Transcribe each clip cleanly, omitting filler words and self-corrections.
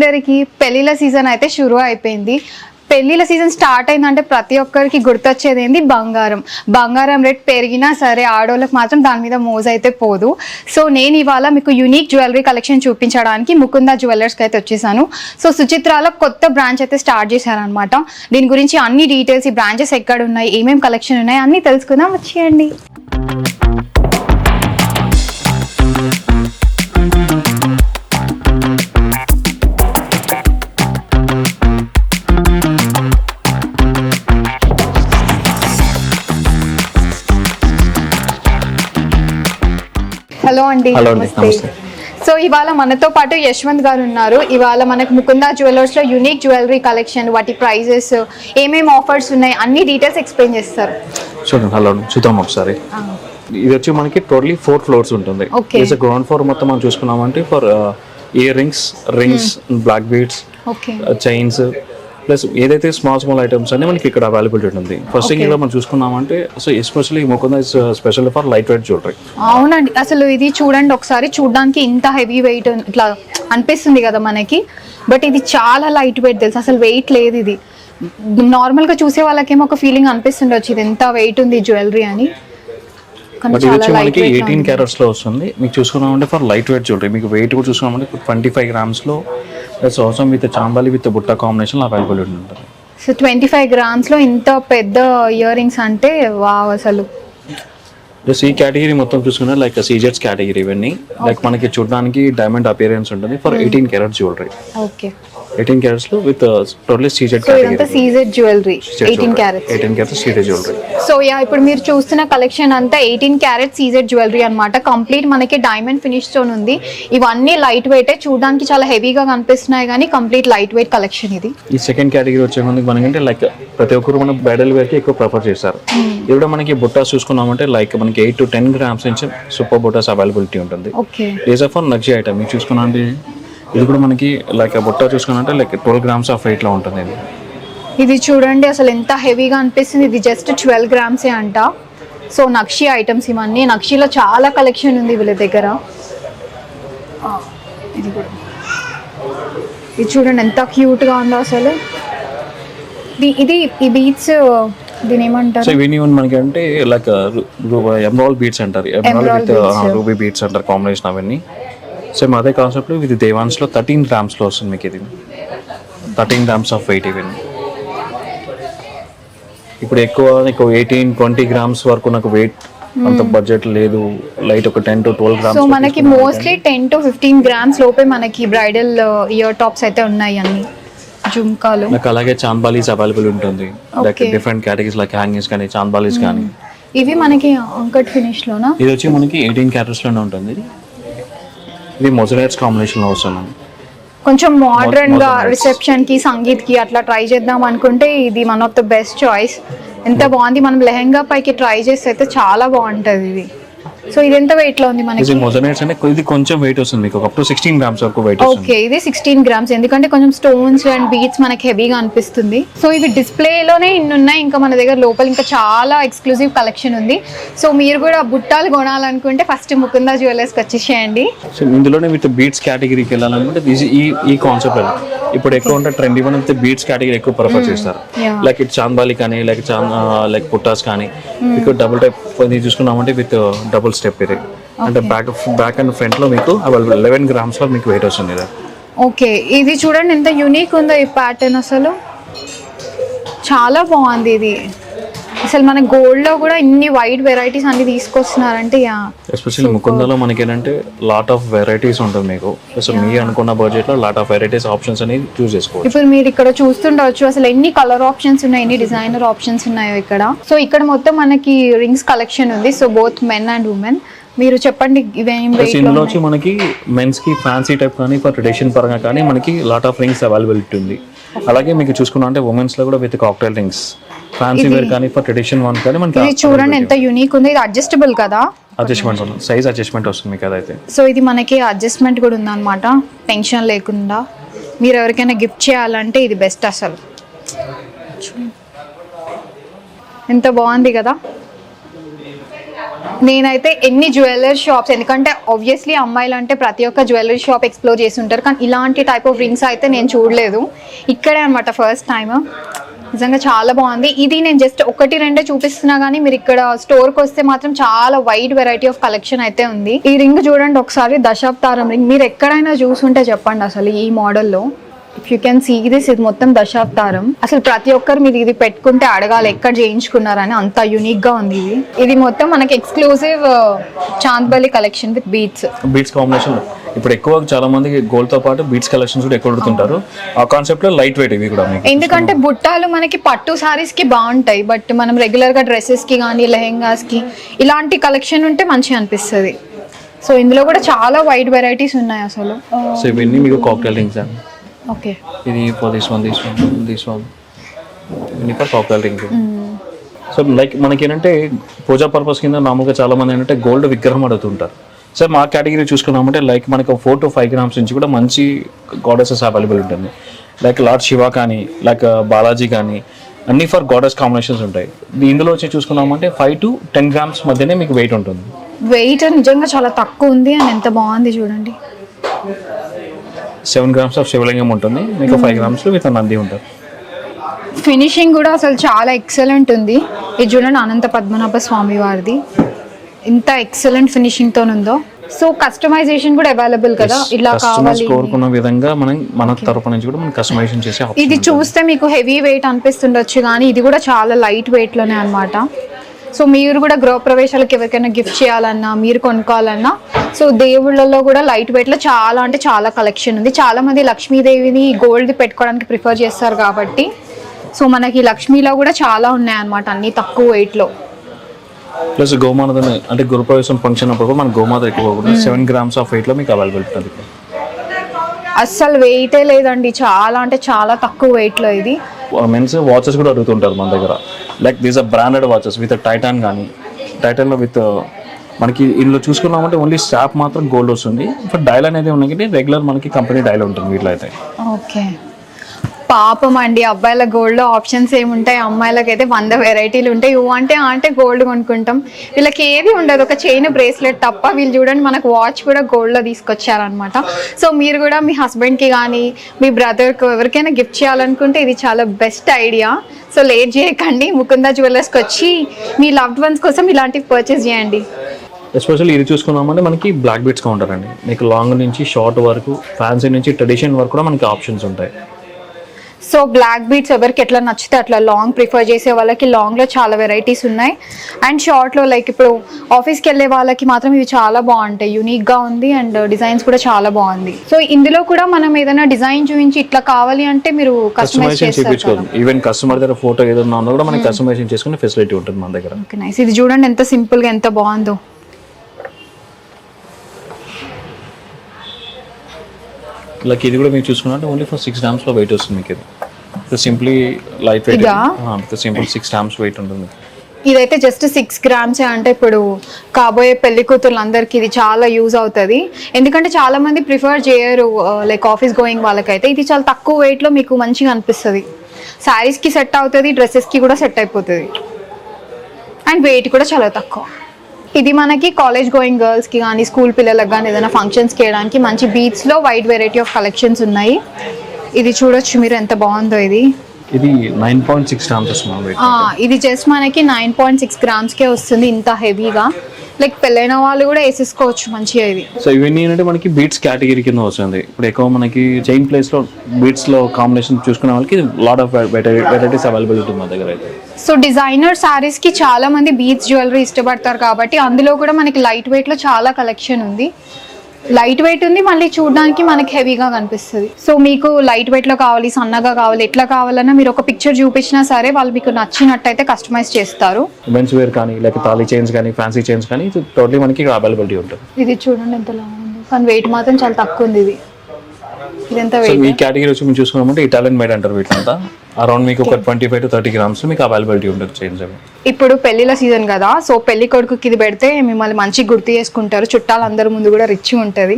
అందరికీ పెళ్లిళ్ళ సీజన్ అయితే షురూ అయిపోయింది. పెళ్లిళ్ళ సీజన్ స్టార్ట్ అయిందంటే ప్రతి ఒక్కరికి గుర్తొచ్చేది ఏంది బంగారం రేట్ పెరిగినా సరే ఆడోళ్ళకి మాత్రం దాని మీద మోజు అయితే పోదు. సో నేను ఇవాళ మీకు యూనిక్ జ్యువెలరీ కలెక్షన్ చూపించడానికి ముకుందా జ్యువెలర్స్కి అయితే వచ్చేసాను. సో సుచిత్రాలో కొత్త బ్రాంచ్ అయితే స్టార్ట్ చేశారనమాట. దీని గురించి అన్ని డీటెయిల్స్, ఈ బ్రాంచెస్ ఎక్కడ ఉన్నాయి, ఏమేమి కలెక్షన్ ఉన్నాయి అన్నీ తెలుసుకుందాం, వచ్చేయండి. హలో అండి. నమస్తే. సో ఇవాళ మనతో పాటు యశ్వంత్ గారు ఉన్నారు. ఇవాళ మనకు ముకుందా జ్యువెలర్స్ లో యూనిక్ జ్యువెలరీ కలెక్షన్, వాటి ప్రైజెస్, ఏమేమి ఆఫర్స్ ఉన్నాయి, అన్ని డీటెయిల్స్ ఎక్స్ప్లెయిన్ చేస్తారు. చూద్దాం ఒకసారి. ఇది వచ్చి మనకి టోటలీ 4 ఫ్లోర్స్ ఉంటుంది. గ్రౌండ్ ఫ్లోర్ మొత్తం మనం చూసుకున్నామంటే for earrings, black beads, chains, plus ఏదైతే స్మాల్ ఐటమ్స్ అన్ని మనకి ఇక్కడ అవైలబిలిటీ ఉంటుంది. ఫస్ట్ థింగ్ ఇలా మనం చూసుకున్నామంటే so especially Mukunda is special for light weight jewellery. అవునండి, అసలు ఇది చూడండి ఒకసారి, చూడడానికి ఇంత హెవీ వెయిట్ ఇట్లా అనిపిస్తుంది కదా మనకి, బట్ ఇది చాలా లైట్ వెయిట్ తెలుసు, అసలు వెయిట్ లేదు. ఇది నార్మల్ గా చూసే వాళ్ళకేమో ఒక ఫీలింగ్ అనిపిస్తుండొచ్చు ఇది ఎంత వెయిట్ ఉంది జ్యువెలరీ అని. బట్ ఇది వచ్చి మనకి 18 క్యారెట్స్ లో వస్తుంది. మీకు చూసుకున్నామంటే ఫర్ లైట్ వెయిట్ జ్యువెలరీ, మీకు వెయిట్ కూడా చూసుకున్నామంటే 25 grams లో అవసరం విత్ చాంబాలి విత్ బుట్ట కాంబినేషన్ అవైలబిలిటీ ఉంటుంది. సో 25 grams లో ఇంత పెద్ద ఇయర్ రింగ్స్ అంటే వావ్. అసలు ఈ కేటగిరీ మొత్తం చూసుకున్నా లైక్ సీజెట్స్ కేటగిరీ, ఇవన్నీ లైక్ మనకి చూడడానికి డైమండ్ అపియరెన్స్ ఉంటుంది for 18 carrot jewellery. Okay, 18 carats లో విత్ టోటల్లీ సీజెడ్ కేటగిరీ. ఇదంతా CZ jewellery, 18 carats CZ jewellery. So ఇప్పుడు మీరు చూస్తున్న కలెక్షన్ అంతా 18 carats సీజెడ్ జ్యువెలరీ అన్నమాట. కంప్లీట్ మనకి డైమండ్ ఫినిష్ తో ఉంది. ఇవన్నీ లైట్ వెయిట్, చూడడానికి చాలా హెవీగా కనిపిస్తున్నాయి కానీ కంప్లీట్ లైట్ వెయిట్ కలెక్షన్ ఇది. ఈ సెకండ్ కేటగిరీ వచ్చే ముందుకు మనకంటే లైక్ ప్రతి ఒక్కరు మన బ్రైడల్ వేర్ కి ఎక్కువ ప్రిఫర్ చేస్తారు. ఇప్పుడు మనకి బుట్టాస్ చూసుకున్నామంటే లైక్ మనకి 8 to 10 grams నుంచి సూపర్ బుట్టాస్ అవైలబిలిటీ ఉంటుంది. డేస్ ఆఫ్ నక్షి ఐటమ్ మీకు చూసుకున్నాంటే ఇది కూడా మనకి లైక్ బుట్ట చూసుకున్నట్టే లైక్ 12 grams ఆఫ్ వెయిట్ లో ఉంటుంది. ఇది చూడండి అసలు ఎంత హెవీగా అనిపిస్తుంది. ఇది జస్ట్ 12 grams అంట. సో నక్షి ఐటమ్స్ ఇవన్నీ, నక్షిలో చాలా కలెక్షన్ ఉంది వీళ్ళ దగ్గర. ఇది చూడండి ఎంత క్యూట్ గా ఉందో అసలు. ఇది ఈ బీట్స్ దీని ఏమంటారు? సో ఇవన్నీ మనకి అంటే లైక్ ఎమరాల్డ్ బీట్స్ అంటారు, ఎమరాల్డ్ విత్ రూబీ బీట్స్ అంటారు కాంబినేషన్ అవన్నీ. సేమ్ అదే కాన్సెప్ట్ ఇది దేవాన్స్ లో 13 grams లో వస్తుంది మీకు. ఇది 13 grams ఆఫ్ వెయిట్. ఇవన్నీ ఇప్పుడు ఎక్కువ 18-20 grams వరకు నాకు వెయిట్ అంత బడ్జెట్ లేదు, లైట్ ఒక 10 to 12 grams. సో మనకి మోస్ట్లీ 10 to 15 grams లోపే మనకి బ్రైడల్ ఇయర్ టాప్స్ అయితే ఉన్నాయి అన్ని జుమ్కాలు. నాకు అలాగే చాంబాలీస్ అవైలబుల్ ఉంటుంది, like different categories like hangings కానీ చాంబాలీస్ కానీ. ఇవి మనకి అంకట్ ఫినిష్ లోనా? ఇది వచ్చి మనకి 18 carats లోనే ఉంటుంది. ఇది మొజరైట్స్ కాంబినేషన్ లో వస్తుంది. కొంచెం మోడర్న్ గా రిసెప్షన్ కి, సంగీత్ కి అట్లా ట్రై చేద్దాం అనుకుంటే ఇది one of the best choice. ఎంత బాగుంది, మనం లెహంగా పైకి ట్రై చేస్తే అయితే చాలా బాగుంటది ఇది. సో ఇది ఎంత వెయిట్ లో ఉంది మనకి? మొజరైట్స్ అంటే ఇది కొంచెం వెయిట్ వస్తుంది మీకు, అప్ టు 16 grams వరకు వెయిట్ వస్తుంది. ఓకే, ఇది 16 grams, ఎందుకంటే కొంచెం స్టోన్స్ అండ్ బీట్స్ మనకి హెవీగా అనిపిస్తుంది. సో ఇవి డిస్ప్లే లోనే ఇన్ని ఉన్నాయి, ఇంకా మన దగ్గర లోపల ఇంకా చాలా ఎక్స్క్లూజివ్ కలెక్షన్ ఉంది. సో మీరు కూడా బుట్టాలు కొనాలనుకుంటే ఫస్ట్ ముకుందా జ్యువెలర్స్ కి వచ్చేసేయండి. సో ఇందులోనే విత్ బీట్స్ కేటగిరీకి వెళ్ళాలనుకుంటే ఈ కాన్సెప్ట్ ఇప్పుడు ఎక్కువ ఉంటే ట్రెండ్ ఇవన్నీ విత్ బీట్స్ కేటగిరీ ఎక్కువ ప్రిఫర్ చేస్తారు. లైక్ ఇట్ చాంబాలి కానీ లైక్ పుట్టాస్ కానీ మీకు డబుల్ టైప్ చూసుకున్నామంటే విత్ డబుల్ స్టెప్. ఇది అంటే బ్యాక్ అండ్ ఫ్రంట్ లో మీకు 11 grams లో మీకు వెయిట్ వస్తుంది. ఓకే, ఇది చూడండి ఎంత యూనిక్ ఉందో ఈ ప్యాటర్న్, అసలు చాలా బాగుంది. ఇది అసలు మన గోల్డ్ లో కూడా ఇన్ని వైడ్ వెరైటీస్ అన్ని తీసుకొస్తున్నారంటే ఎస్పెషల్లీ ముకుందాలో మనకి ఏంటంటే లాట్ ఆఫ్ వెరైటీస్ ఉంటుంది మీకు. సో మీరు అనుకున్న బడ్జెట్ లో లాట్ ఆఫ్ వెరైటీస్ ఆప్షన్స్ అనేది చూస్ చేసుకోవచ్చు. ఇప్పుడు మీరు ఇక్కడ చూస్తుండవచ్చు అసలు ఎన్ని కలర్ ఆప్షన్స్ ఉన్నాయి, ఎన్ని డిజైనర్ ఆప్షన్స్ ఉన్నాయో ఇక్కడ. సో ఇక్కడ మొత్తం మనకి రింగ్స్ కలెక్షన్ ఉంది. So both men and women. మీరు చెప్పండి ఇందులో వచ్చి మనకి మెన్స్ కి ఫ్యాన్సీ టైప్ కానీ ఫర్ ట్రెడిషన్ పరంగా కానీ మనకి లాట్ ఆఫ్ రింగ్స్ అవైలబిలిటీ ఉంది. అలాగే మీకు చూసుకున్నా అంటే ఉమెన్స్ లో కూడా with cocktail rings, fancy wear కానీ ఫర్ ట్రెడిషన్ వన్ కానీ మనకి చూడండి ఎంత యూనిక్ ఉంది. ఇది అడ్జస్టబుల్ కదా, అడ్జస్ట్మెంట్ సైజ్ అడ్జస్ట్మెంట్ వస్తుంది మీకు అదైతే. సో ఇది మనకి అడ్జస్ట్మెంట్ కూడా ఉందన్నమాట, టెన్షన్ లేకుండా. మీరు ఎవరికైనా గిఫ్ట్ చేయాలంటే ఇది బెస్ట్. అసలు ఎంత బాగుంది కదా. నేనైతే ఎన్ని జ్యువెలరీ షాప్స్, ఎందుకంటే ఆబ్వియస్లీ అమ్మాయిలు అంటే ప్రతి ఒక్క జ్యువెలరీ షాప్ ఎక్స్ప్లోర్ చేసి ఉంటారు, కానీ ఇలాంటి టైప్ ఆఫ్ రింగ్స్ అయితే నేను చూడలేదు. ఇక్కడే అనమాట ఫస్ట్ టైం. నిజంగా చాలా బాగుంది. ఇది నేను జస్ట్ ఒకటి రెండే చూపిస్తున్నా, కానీ మీరు ఇక్కడ స్టోర్కి వస్తే మాత్రం చాలా వైడ్ వెరైటీ ఆఫ్ కలెక్షన్ అయితే ఉంది. ఈ రింగ్ చూడండి ఒకసారి, దశావతారం రింగ్. మీరు ఎక్కడైనా చూసుంటే చెప్పండి అసలు ఈ మోడల్లో. If you can see this, ఇది మొత్తం దశావతారం. అసలు ప్రతి ఒక్కరు మీరు ఇది పెట్టుకుంటే అడగాలి ఎక్కడ చేయించుకున్నారని, అంత యూనిక్ గా ఉంది ఇది. ఇది మొత్తం మనకి exclusive Chandbali collection with beats. Beats combination ఇప్పుడు ఎక్కువ చాలా మంది గోల్డ్ తో పాటు బీట్స్ కలెక్షన్స్ కూడా ఎక్కువ అడుగుతుంటారు. ఆ కాన్సెప్ట్ లో లైట్ వెయిట్ ఇవి కూడా మీకు. ఎందుకంటే బుట్టాలు మనకి పట్టు సారీస్ కి బాగుంటాయి, బట్ మనం రెగ్యులర్ గా డ్రెస్సెస్ కి కానీ లెహెంగాస్ కి ఇలాంటి కలెక్షన్ ఉంటే మంచిగా అనిపిస్తుంది. సో ఇందులో కూడా చాలా వైడ్ వెరైటీస్ ఉన్నాయి అసలు. సో ఇవన్నీ మీకు కాక్టైల్ రింగ్స్ అండి. ఓకే, ఇది ఫర్ దిస్ వన్ ఇవన్నీ for cocktail ring. So like మనకి ఏంటంటే పూజా పర్పస్ కింద మామూలుగా చాలా మంది ఏంటంటే గోల్డ్ విగ్రహం అడుగుతుంటారు. సార్ మా కేటగిరీ చూసుకున్నామంటే లైక్ మనకి 4 to 5 grams నుంచి కూడా మంచి గాడెసెస్ అవైలబుల్ ఉంటుంది. లైక్ లార్డ్ శివ కానీ, లైక్ బాలాజీ కానీ, అన్ని ఫర్ గాడెస్ కాంబినేషన్స్ ఉంటాయి. ఇందులో వచ్చి చూసుకున్నామంటే 5 to 10 grams మధ్యనే మీకు వెయిట్ ఉంటుంది. వెయిట్ నిజంగా చాలా తక్కువ ఉంది అండ్ ఎంత బాగుంది చూడండి. 7 grams ఆఫ్ శివలింగం ఉంటుంది, మీకు 5 grams విత్ నంది ఉంటుంది. ఫినిషింగ్ కూడా అసలు చాలా ఎక్సలెంట్ ఉంది. ఇది చూడండి అనంత పద్మనాభ స్వామి వారిది, ఇంత ఎక్సలెంట్ ఫినిషింగ్ తో ఉందో. సో కస్టమైజేషన్ కూడా అవైలబుల్ కదా, ఇలా కావాలి కోరుకున్న విధంగా మన తరపు నుంచి కూడా మనం కస్టమైజేషన్ చేసే ఆప్షన్. ఇది చూస్తే మీకు హెవీ వెయిట్ అనిపిస్తుండొచ్చు, కానీ ఇది కూడా చాలా లైట్ వెయిట్ లోనే అన్నమాట. సో మీరు కూడా గృహప్రవేశాలకు ఎవరికైనా గిఫ్ట్ చేయాలన్నా, మీరు కొనుక్కోవాలన్నా, సో దేవుళ్ళలో కూడా లైట్ వెయిట్ లో చాలా అంటే చాలా కలెక్షన్ ఉంది. చాలా మంది లక్ష్మీదేవిని గోల్డ్ పెట్టుకోవడానికి ప్రిఫర్ చేస్తారు కాబట్టి, సో మనకి లక్ష్మీలో కూడా చాలా ఉన్నాయన్నమాట, అన్ని తక్కువ వెయిట్ లో. ప్లస్ గోమాత అంటే గృహప్రవేశం ఫంక్షన్ అప్పుడు కూడా మన గోమాత ఎక్కువ 7 grams ఆఫ్ వెయిట్ లో మీకు అవైలబుల్ ఉంటుంది. అస్సలు వెయిటే లేదండి, చాలా అంటే చాలా తక్కువ వెయిట్ లో. ఇది మెన్స్ వాచెస్ కూడా అడుగుతుంటారు మన దగ్గర. Like these are branded watches with Titan కానీ, టైటాన్లో విత్ మనకి ఇందులో చూసుకున్నామంటే ఓన్లీ స్టాప్ మాత్రం గోల్డ్ వస్తుంది. బట్ డైల్ అనేది ఉన్నాయి, రెగ్యులర్ మనకి కంపెనీ డైల్ ఉంటుంది వీటిలో అయితే. ఓకే, పాపం అండి అబ్బాయిల గోల్డ్ లో ఆప్షన్స్ ఏముంటాయి, అమ్మాయిలకైతే 100 వెరైటీలు ఉంటాయి. అంటే గోల్డ్ కొనుక్కుంటాం, వీళ్ళకి ఏది ఉండదు, ఒక చైన్ బ్రేస్లెట్ తప్ప. వీళ్ళు చూడండి మనకు వాచ్ కూడా గోల్డ్ లో తీసుకొచ్చారనమాట. సో మీరు కూడా మీ హస్బెండ్ కి కానీ, మీ బ్రదర్ కి ఎవరికైనా గిఫ్ట్ చేయాలనుకుంటే ఇది చాలా బెస్ట్ ఐడియా. సో లేట్ చేయకండి, ముకుందా జ్యువెలర్స్కి వచ్చి మీ లవ్డ్ వన్స్ కోసం ఇలాంటివి పర్చేస్ చేయండి. ఎస్పెషల్లీ ఇది చూసుకున్నామంటే మనకి బ్లాక్ బీట్స్ కౌంటర్ అండి. మీకు లాంగ్ నుంచి షార్ట్ వరకు, ఫ్యాన్సీ నుంచి ట్రెడిషన్ వరకు కూడా మనకి ఆప్షన్స్ ఉంటాయి. సో బ్లాక్ బీట్స్ ఎవరికి ఎట్లా నచ్చితే అట్లా, లాంగ్ ప్రిఫర్ చేసే వాళ్ళకి లాంగ్లో చాలా వెరైటీస్ ఉన్నాయి, అండ్ షార్ట్లో లైక్ ఇప్పుడు ఆఫీస్కి వెళ్ళే వాళ్ళకి మాత్రం ఇవి చాలా బాగుంటాయి. యూనిక్గా ఉంది అండ్ డిజైన్స్ కూడా చాలా బాగుంది. సో ఇందులో కూడా మనం ఏదైనా డిజైన్ చూపించి ఇట్లా కావాలి అంటే మీరు కస్టమైజ్ చేయించుకోవచ్చు. ఈవెన్ కస్టమర్ దగ్గర ఫోటో ఏదైనా ఉన్నా కూడా మనకి కస్టమైజేషన్ చేసుకునే ఫెసిలిటీ ఉంటుంది మన దగ్గర. Okay, nice. ఇది చూడండి ఎంత సింపుల్గా ఎంత బాగుందో. లైక్ ఇది కూడా మీరు చూసుకున్నట్టు ఓన్లీ ఫర్ 6 grams లో వెయిట్ వస్తుంది మీకు. ఇది simply light weight, simple 6 grams weight ఉంటుంది. ఇదైతే జస్ట్ 6 grams అంటే ఇప్పుడు కాబోయే పెళ్లి కూతుర్లందరికీ ఇది చాలా యూజ్ అవుతుంది. ఎందుకంటే చాలా మంది ప్రిఫర్ చేయరు లైక్ ఆఫీస్ గోయింగ్ వాళ్ళకైతే. ఇది చాలా తక్కువ వెయిట్లో మీకు మంచిగా అనిపిస్తుంది, శారీస్కి సెట్ అవుతుంది, డ్రెస్సెస్కి కూడా సెట్ అయిపోతుంది, అండ్ వెయిట్ కూడా చాలా తక్కువ. ఇది మనకి కాలేజ్ గోయింగ్ గర్ల్స్కి కానీ, స్కూల్ పిల్లలకు కానీ ఏదైనా ఫంక్షన్స్కి వేయడానికి మంచి బీట్స్లో వైడ్ వెరైటీ ఆఫ్ కలెక్షన్స్ ఉన్నాయి. ఇది చూడొచ్చు మీరు ఎంత బాగుందో. ఇది 9.6 grams వస్తుంది. ఇది జస్ట్ మనకి 9.6 grams వస్తుంది, ఇంత హెవీగా. లైక్ పెళ్ళైన వాళ్ళు కూడా వేసేసుకోవచ్చు మంచిగా ఇది. సో ఇవన్నీ ఏంటంటే మనకి బీట్స్ కేటగిరీ కింద వస్తుంది. ఇప్పుడు ఎక్కువ మనకి చైన్ ప్లేస్ లో బీట్స్ లో కాంబినేషన్ చూసుకునే వాళ్ళకి లాట్ ఆఫ్ వెరైటీస్ అవైలబుల్ ఉంటుంది మన దగ్గర అయితే. సో డిజైనర్ సారీస్ కి చాలా మంది బీట్స్ జ్యువెలరీ ఇష్టపడతారు కాబట్టి అందులో కూడా మనకి లైట్ వెయిట్ లో చాలా కలెక్షన్ ఉంది. లైట్ వెయిట్ ఉంది, మళ్ళీ చూడడానికి మనకి హెవీగా కనిపిస్తుంది. సో మీకు లైట్ వెయిట్ లో కావాలి, సన్నగా కావాలి, ఎట్లా కావాలన్నా మీరు ఒక పిక్చర్ చూపించినా సరే వాళ్ళు మీకు నచ్చినట్టయితే కస్టమైజ్ చేస్తారు. మెన్స్ వేర్ కానీ, లేక తాళీ చైన్స్ కానీ, ఫ్యాన్సీ చైన్స్ కానీ టోటలీ మనకి అవైలబిలిటీ ఉంటుంది. ఇది చూడండి ఎంత లాంగ్ ఉంది, కానీ వెయిట్ మాత్రం చాలా తక్కువ ఉంది. ఇది ఎంత వెయిట్? ఈ కేటగిరీ వచ్చి మేము చూసుకున్నామంటే ఇటాలియన్ మేడ్ అంటారు వీటింతా. అరౌండ్ మీకు ఒక 25 to 30 grams మీకు అవైలబిలిటీ ఉంటుంది చైన్స్ అవి. ఇప్పుడు పెళ్లిల సీజన్ కదా, సో పెళ్లి కొడుకుకి ఇది పెడితే మిమ్మల్ని మంచిగా గుర్తు చేసుకుంటారు, చుట్టాలు అందరి ముందు కూడా రిచ్ ఉంటుంది.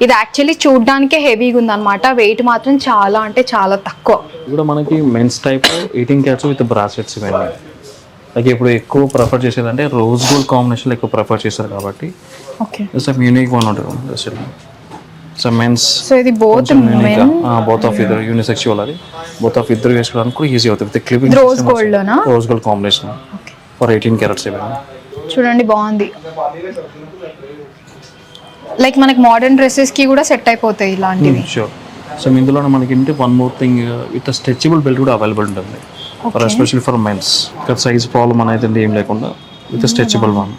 ఇది యాక్చువల్లీ చూడడానికే హెవీగా ఉంది అనమాట, వెయిట్ మాత్రం చాలా అంటే చాలా తక్కువ. కూడా మనకి men's type 18 carats with bracelets ఇవన్నీ. లైక్ ఇప్పుడు ఎక్కువ ప్రిఫర్ చేసేదంటే రోజ్ గోల్డ్ కాంబినేషన్ ఎక్కువ ప్రిఫర్ చేస్తారు కాబట్టి ఓకే సమ్ యూనిక్ వన్ ఉంటుంది. సో మెన్స్ సో ఇది బోత్ బోత్ ఆఫ్ ఇద్దరు యూనిసెక్చువల్, అది బోత్ ఆఫ్ ఇద్దరు వేసుకోవడానికి కూడా ఈజీ అవుతుంది. క్లిప్పింగ్ రోజ్ గోల్డ్ లోనా? Rose gold combination for 18 carats ఇవ్వండి. చూడండి బాగుంది. లైక్ మనకి మోడర్న్ డ్రెస్సెస్ కి కూడా సెట్ అయిపోతాయి ఇలాంటివి. షూర్. సో ఇందులో మనకి ఏంటి one more thing, with stretchable belt కూడా అవైలబుల్ ఉంటుంది ఫర్ ఎస్పెషల్లీ ఫర్ మెన్స్. ఇక్కడ సైజ్ ప్రాబ్లమ్ అనేది ఏం లేకుండా with stretchable one.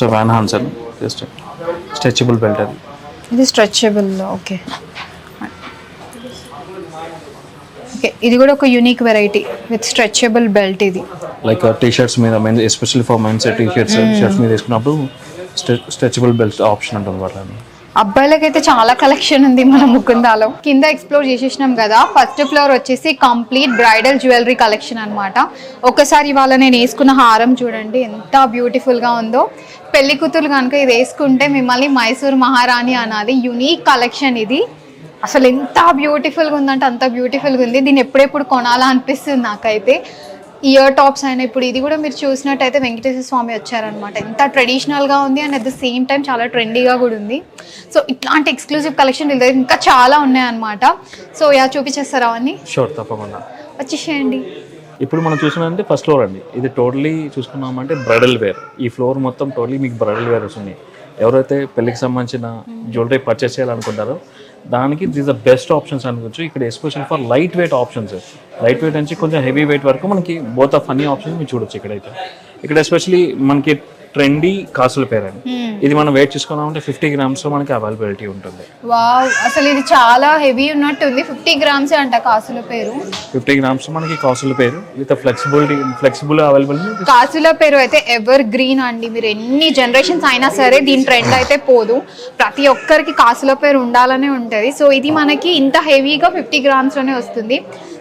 So Van Heusen just stretchable belt అది. ఇది స్ట్రెచబుల్. ఓకే ఓకే, ఇది కూడా ఒక unique variety with stretchable belt. ఇది లైక్ టీ షర్ట్స్ మీద men's, especially for men's T shirts మీద వేసుకున్నప్పుడు స్ట్రెచబుల్ బెల్ట్ ఆప్షన్ ఉంటుంది వాళ్ళని. అబ్బాయిలకైతే చాలా కలెక్షన్ ఉంది మన ముకుందాలో. కింద ఎక్స్ప్లోర్ చేసేసినాం కదా. ఫస్ట్ ఫ్లోర్ వచ్చేసి కంప్లీట్ బ్రైడల్ జ్యువెలరీ కలెక్షన్ అన్నమాట. ఒకసారి ఇవాళ నేను వేసుకున్న హారం చూడండి ఎంత బ్యూటిఫుల్ గా ఉందో. పెళ్లి కూతురు కనుక ఇది వేసుకుంటే మిమ్మల్ని మైసూర్ మహారాణి అనాలి. యూనిక్ కలెక్షన్ ఇది. అసలు ఎంత బ్యూటిఫుల్గా ఉందంటే అంత బ్యూటిఫుల్గా ఉంది. దీన్ని ఎప్పుడెప్పుడు కొనాలా అనిపిస్తుంది నాకైతే. ఇయర్ టాప్స్ అయినా ఇప్పుడు ఇది కూడా మీరు చూసినట్టయితే వెంకటేశ్వర స్వామి వచ్చారనమాట. ఎంత ట్రెడిషనల్గా ఉంది and at the same time చాలా ట్రెండీగా కూడా ఉంది. సో ఇట్లాంటి ఎక్స్క్లూజివ్ కలెక్షన్ వీళ్ళ దగ్గర ఇంకా చాలా ఉన్నాయన్నమాట. సో చూపించేస్తారా అవన్నీ? షూర్, తప్పకుండా వచ్చేసేయండి. ఇప్పుడు మనం చూసినంటే ఫస్ట్ ఫ్లోర్ అండి. ఇది టోటలీ చూసుకున్నామంటే బ్రైడల్ వేర్. ఈ ఫ్లోర్ మొత్తం టోటలీ మీకు బ్రైడల్ వేర్ వస్తుంది. ఎవరైతే పెళ్ళికి సంబంధించిన జ్యువెలరీ పర్చేస్ చేయాలనుకుంటారో దానికి దిస్ ద బెస్ట్ ఆప్షన్స్ అనుకోవచ్చు. ఇక్కడ especial for light weight options, light weight నుంచి కొంచెం హెవీ వెయిట్ వరకు మనకి బోత్ ఆఫ్ అన్ని ఆప్షన్స్ మీరు చూడొచ్చు ఇక్కడైతే. ఇక్కడ ఎస్పెషలీ మనకి ట్రెండీ కాసుల పేరు అండి. ఇది మనం వెయిట్ చేసుకున్నామంటే 50 grams లో మనకి అవైలబిలిటీ ఉంటుంది. వావ్, అసలు ఇది చాలా హెవీ ఉన్నట్టుంది. 50 grams అంట కాసుల పేరు. 50 grams మనకి కాసుల పేరు విత్ ఫ్లెక్సిబుల్ అవైలబిలిటీ. కాసుల పేరు అయితే ఎవర్ గ్రీన్ అండి. మీరు ఎన్ని జనరేషన్స్ అయినా సరే దీని ట్రెండ్ అయితే పోదు. ప్రతి ఒక్కరికి కాసుల పేరు ఉండాలనే ఉంటుంది. సో ఇది మనకి ఇంత హెవీగా 50 grams లోనే వస్తుంది.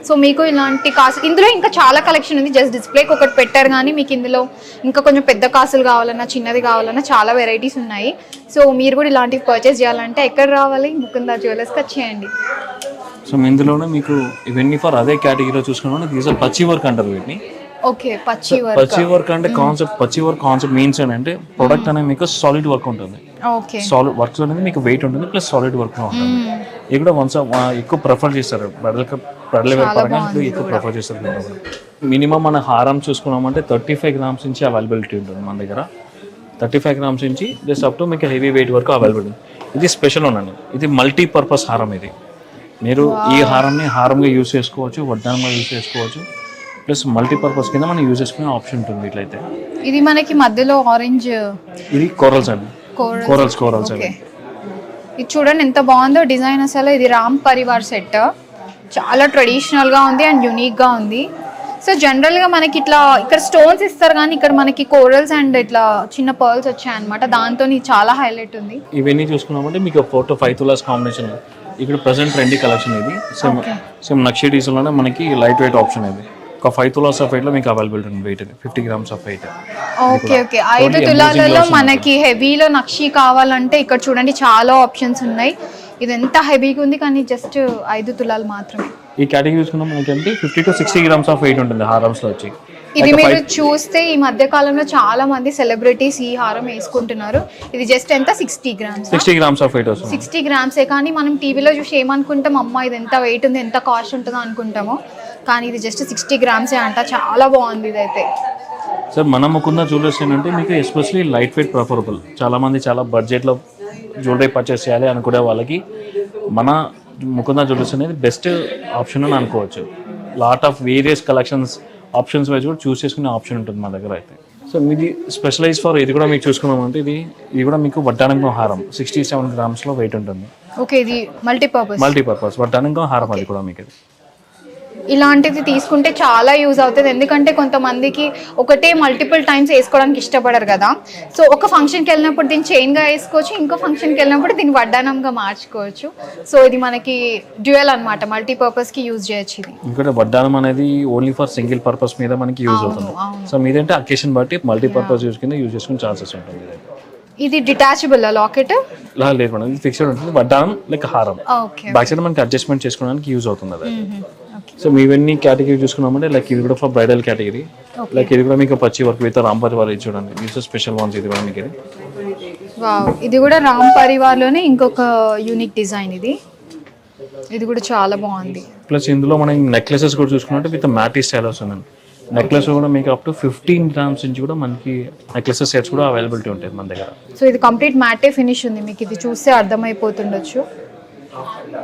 సో మీకు ఇలాంటి కాసులు ఇందులో ఇంకా చాలా కలెక్షన్ ఉంది. జస్ట్ డిస్ప్లేకి ఒకటి పెట్టారు కానీ మీకు ఇందులో ఇంకా కొంచెం పెద్ద కాసులు కావాలన్నా చిన్నది కావాలన్నా చాలా వెరైటీస్ ఉన్నాయి. సో మీరు కూడా ఇలాంటివి పర్చేస్ చేయాలంటే ఎక్కడ రావాలి? ముకుందా జ్యువెలర్స్కి వచ్చేయండి. సో ఇందులోనే మీకు ఇవన్నీ ఫర్ అదే కేటగిరీలో చూసుకున్నాం. దీస్ ఆర్ పచ్చి వర్క్ అంటారు వీటిని. ఓకే, పచ్చి వర్క్ అంటే కాన్సెప్ట్, పచ్చి వర్క్ కాన్సెప్ట్ మీన్స్ ఏంటంటే ప్రొడక్ట్ అనేది మీకు సాలిడ్ వర్క్ ఉంటుంది. ఓకే, సాలిడ్ వర్క్స్ అనేది మీకు వెయిట్ ఉంటుంది ప్లస్ సాలిడ్ వర్క్ ఉంటుంది. ఇది కూడా వన్స్ ఎక్కువ ప్రిఫర్ చేస్తారు బ్రైడల్ వ్యాపారంగా ఎక్కువ ప్రిఫర్ చేస్తారు. మినిమం మన హారం చూసుకున్నామంటే 35 grams నుంచి అవైలబిలిటీ ఉంటుంది మన దగ్గర. 35 grams నుంచి జస్ట్ అప్ టు మీకు హెవీ వెయిట్ వరకు అవైలబిలిటీ. ఇది స్పెషల్ ఉండండి. ఇది మల్టీపర్పస్ హారం. ఇది మీరు ఈ హారంని హారంగా యూజ్ చేసుకోవచ్చు, వడ్డానంగా యూజ్ చేసుకోవచ్చు, ప్లస్ మల్టీపర్పస్ కింద మనం యూజ్ చేసుకునే ఆప్షన్ ఉంటుంది. ఇట్లయితే ఇది మనకి మధ్యలో ఆరెంజ్, ఇది కోరల్స్ అండి. కోరల్స్ అండి. ఇది చూడండి ఎంత బాగుందో డిజైన్. అసలు ఇది రామ్ పరివార్ సెట్. చాలా ట్రెడిషనల్గా ఉంది అండ్ యూనిక్గా ఉంది. సో జనరల్గా మనకి ఇట్లా ఇక్కడ స్టోన్స్ ఇస్తారు కానీ ఇక్కడ మనకి కోరల్స్ అండ్ ఇట్లా చిన్న పర్ల్స్ వచ్చాయన్నమాట. దాంతో చాలా హైలైట్ ఉంది. ఇవన్నీ చూసుకున్నామంటే మీకు 4 to 5 తులాస్ కాంబినేషన్. ఇక్కడ ప్రెసెంట్ ట్రెండీ కలెక్షన్. ఇది సేమ్ నక్షి డీజిల్లోనే మనకి లైట్ వెయిట్ ఆప్షన్. ఇది ఒక 5 తులాస్ ఆఫ్ వెయిట్లో మీకు అవైలబిలిటీ ఉంది. Weight 50 grams of weight. Okay okay, 5 తులాలలో మనకి హెవీలో నక్షి కావాలంటే ఇక్కడ చూడండి చాలా ఆప్షన్స్ ఉన్నాయి. ఇది ఎంత హెవీగా ఉంది కానీ జస్ట్ 5 తులాలు మాత్రమే. ఈ కేటగిరీ చూసుకున్నాం మనకి 50 to 60 grams ఆఫ్ వెయిట్ ఉంటుంది హారమ్స్ లో వచ్చి. ఇది మీరు చూస్తే ఈ మధ్య కాలంలో చాలా మంది సెలబ్రిటీస్ ఈ హారం వేసుకుంటున్నారు. ఇది జస్ట్ ఎంత 60 grams. 60 grams ఆఫ్ వెయిట్ వస్తుంది. 60 grams కానీ మనం టీవీలో చూసి ఏమనుకుంటాం, అమ్మ ఇది ఎంత వెయిట్ ఉంది ఎంత కాస్ట్ ఉంటుందో అనుకుంటాము. కానీ ఇది జస్ట్ 60 grams అంట. చాలా బాగుంది ఇదైతే. సార్ మన ముకుందా జ్యువెలర్స్ ఏంటంటే మీకు ఎస్పెషల్లీ లైట్ వెయిట్ ప్రిఫరబుల్. చాలా మంది చాలా బడ్జెట్లో జ్యువెలరీ పర్చేస్ చేయాలి అనుకునే వాళ్ళకి మన ముకుందా జ్యువెలర్స్ అనేది బెస్ట్ ఆప్షన్ అని అనుకోవచ్చు. Lot of various collections options wise కూడా చూస్ చేసుకునే ఆప్షన్ ఉంటుంది మన దగ్గర అయితే. సో మీది స్పెషలైజ్ ఫర్ ఇది కూడా మీకు చూసుకున్నామంటే ఇది కూడా మీకు వడ్డానంగం హారం 67 grams లో వెయిట్ ఉంటుంది. ఓకే, ఇది మల్టీపర్పస్ వడ్డానంగం హారం. అది కూడా మీకు ఇలాంటిది తీసుకుంటే చాలా యూజ్ అవుతుంది. ఎందుకంటే కొంతమందికి ఒకటే మల్టిపుల్ టైమ్స్ వేసుకోవడానికి ఇష్టపడరు కదా. సో ఒక ఫంక్షన్కి వెళ్ళినప్పుడు దీన్ని చైన్గా వేసుకోవచ్చు, ఇంకో ఫంక్షన్కి వెళ్ళినప్పుడు దీన్ని వడ్డానంగా మార్చుకోవచ్చు. సో ఇది మనకి డ్యూయల్ అనమాట, మల్టీపర్పస్కి యూజ్ చేయొచ్చు. ఇది ఇంకోటి వడ్డానం అనేది ఓన్లీ ఫర్ సింగిల్ పర్పస్ మీద మనకి యూజ్ అవుతుంది. సో మీదంటే అకేషన్ బట్టి మల్టీపర్పస్ యూజ్ కింద యూజ్ చేసుకునే ఛాన్సెస్ ఉంటుంది. ఇది డిటాచబుల్ లాకెట్ లేదు మేడం, ఇది ఫిక్స్డ్ ఉంటుంది. వడ్డానం లైక్ హారం. బ్యాక్ సైడ్ మనకి అడ్జస్ట్మెంట్ చేసుకోవడానికి యూజ్ అవుతుంది. అది సో ఇవన్నీ కేటగిరీ చూసుకున్నామంటే లైక్ ఇది కూడా ఫర్ బ్రైడల్ కేటగిరీ. లైక్ ఇది కూడా మీకు పచ్చి వర్క్ విత్ రామ్ పరివార్ ఇది చూడండి. ఇది స్పెషల్ వన్స్ ఇది కూడా మీకు. వావ్, ఇది కూడా రామ్ పరివార్లోనే ఇంకొక యూనిక్ డిజైన్ ఇది. ఇది కూడా చాలా బాగుంది. ప్లస్ ఇందులో మనం నెక్లెసెస్ కూడా చూసుకున్నట్టు విత్ మ్యాటీ స్టైల్ వస్తుంది. నెక్లెస్ కూడా మీకు అప్ టు 15 grams నుంచి కూడా మనకి నెక్లెసెస్ సెట్స్ కూడా అవైలబిలిటీ ఉంటాయి మన దగ్గర. సో ఇది కంప్లీట్ మ్యాటే ఫినిష్ ఉంది, మీకు ఇది చూస్తే అర్థమైపోతుండొచ్చు.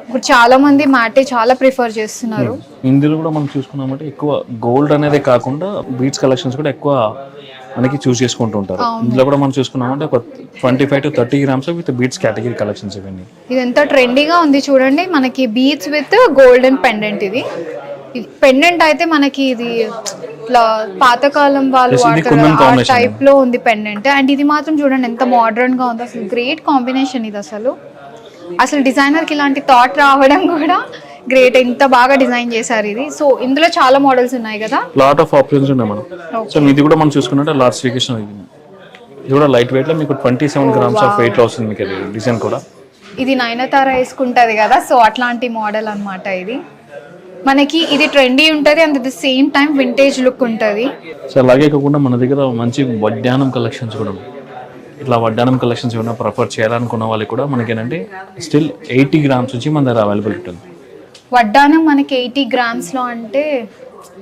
ఇప్పుడు చాలా మంది మ్యాటే చాలా ప్రిఫర్ చేస్తున్నారు. ఇందులో కూడా మనం చూసుకున్నామంటే ఎక్కువ గోల్డ్ అనేది కాకుండా బీడ్స్ కలెక్షన్స్ కూడా ఎక్కువ మనకి చూస్ చేసుకుంటూ ఉంటారు. ఇందులో కూడా మనం చూసుకున్నామంటే ఒక 25 to 30 grams with beads category collections ఇవన్నీ. ఇది ఎంత ట్రెండీగా ఉంది చూడండి, మనకి బీడ్స్ విత్ గోల్డెన్ పెండెంట్. ఇది పెండెంట్ అయితే మనకి ఇది ఇట్లా పాతకాలం వాళ్ళు వాడతారు టైప్ లో ఉంది పెండెంట్. అండ్ ఇది మాత్రం చూడండి ఎంత మోడర్న్ గా ఉంది, అసలు గ్రేట్ కాంబినేషన్ ఇది. అసలు డిజైనర్ కి ఇలాంటి థాట్ రావడం కూడా గ్రేట్, ఎంత బాగా డిజైన్ చేశారు ఇది. సో ఇందులో చాలా మోడల్స్ ఉన్నాయి కదా, లాట్ ఆఫ్ ఆప్షన్స్ ఉన్నాయి మనం. సో ఇది కూడా మనం చూసుకున్నట్టే లార్డ్ శ్రీకృష్ణ ఇది కూడా లైట్ వెయిట్ లో మీకు 27 grams ఆఫ్ వెయిట్ లో వస్తుంది మీకు. డిజైన్ కూడా ఇది నయనతార వేసుకుంటది కదా, సో అట్లాంటి మోడల్ అన్నమాట ఇది. మనకి ఇది ట్రెండీ ఉంటుంది and the same time vintage look ఉంటుంది. సో అలాగే కాకుండా మన దగ్గర మంచి వడ్డానం కలెక్షన్స్ కూడా ఉన్నాయి. ఇట్లా వడ్డానం కలెక్షన్స్ ఏమైనా ప్రిఫర్ చేయాలనుకున్న వాళ్ళకి కూడా మనకి ఏంటంటే స్టిల్ 80 grams నుంచి మన దగ్గర అవైలబిలిటీ ఉంది. వడ్డానం మనకి 80 grams లో అంటే